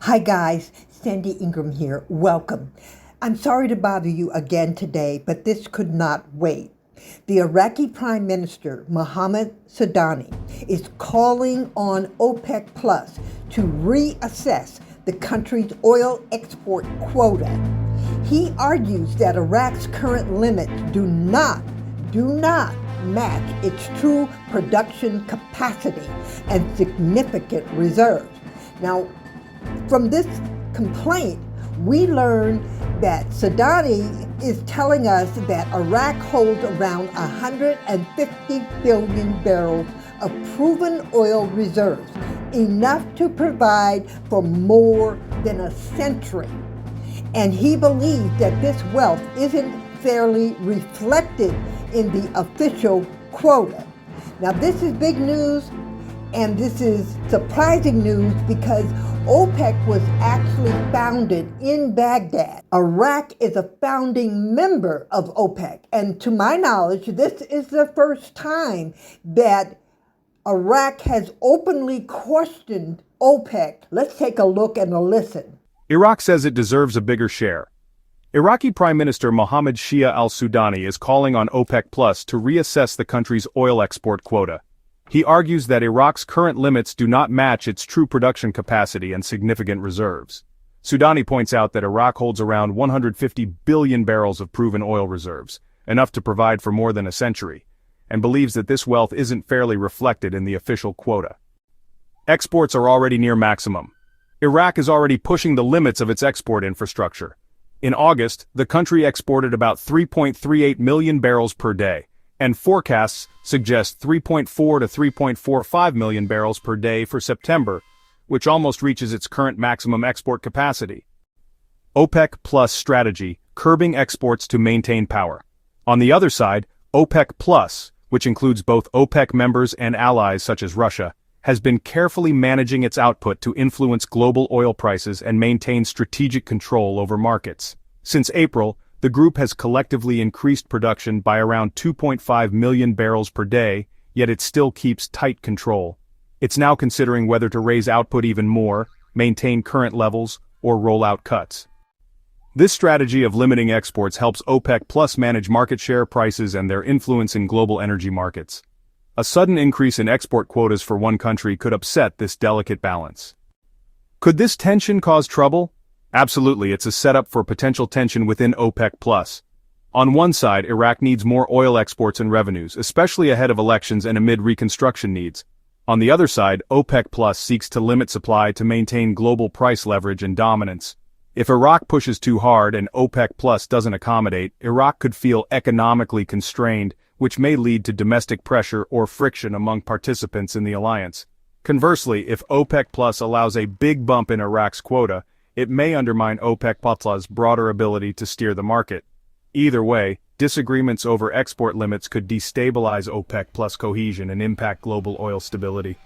Hi guys, Sandy Ingram here. Welcome. I'm sorry to bother you again today, but this could not wait. The Iraqi Prime Minister Mohammed Shia is calling on OPEC Plus to reassess the country's oil export quota. He argues that Iraq's current limits do not match its true production capacity and significant reserves. Now, from this complaint, we learn that Sudani is telling us that Iraq holds around 150 billion barrels of proven oil reserves, enough to provide for more than a century. And he believes that this wealth isn't fairly reflected in the official quota. Now, this is big news, and this is surprising news because OPEC was actually founded in Baghdad. Iraq is a founding member of OPEC, and to my knowledge, this is the first time that Iraq has openly questioned OPEC. Let's take a look and a listen. Iraq says it deserves a bigger share. Iraqi Prime Minister Mohammed Shia al-Sudani is calling on OPEC Plus to reassess the country's oil export quota. He argues that Iraq's current limits do not match its true production capacity and significant reserves. Sudani points out that Iraq holds around 150 billion barrels of proven oil reserves, enough to provide for more than a century, and believes that this wealth isn't fairly reflected in the official quota. Exports are already near maximum. Iraq is already pushing the limits of its export infrastructure. In August, the country exported about 3.38 million barrels per day, and forecasts suggest 3.4 to 3.45 million barrels per day for September, which almost reaches its current maximum export capacity. OPEC Plus strategy, curbing exports to maintain power. On the other side, OPEC Plus, which includes both OPEC members and allies such as Russia, has been carefully managing its output to influence global oil prices and maintain strategic control over markets. Since April, the group has collectively increased production by around 2.5 million barrels per day, yet it still keeps tight control. It's now considering whether to raise output even more, maintain current levels, or roll out cuts. This strategy of limiting exports helps OPEC Plus manage market share, prices, and their influence in global energy markets. A sudden increase in export quotas for one country could upset this delicate balance. Could this tension cause trouble? Absolutely, it's a setup for potential tension within OPEC+. On one side, Iraq needs more oil exports and revenues, especially ahead of elections and amid reconstruction needs. On the other side, OPEC+ seeks to limit supply to maintain global price leverage and dominance. If Iraq pushes too hard and OPEC+ doesn't accommodate, Iraq could feel economically constrained, which may lead to domestic pressure or friction among participants in the alliance. Conversely, if OPEC+ allows a big bump in Iraq's quota, it may undermine OPEC+'s broader ability to steer the market. Either way, disagreements over export limits could destabilize OPEC+ cohesion and impact global oil stability.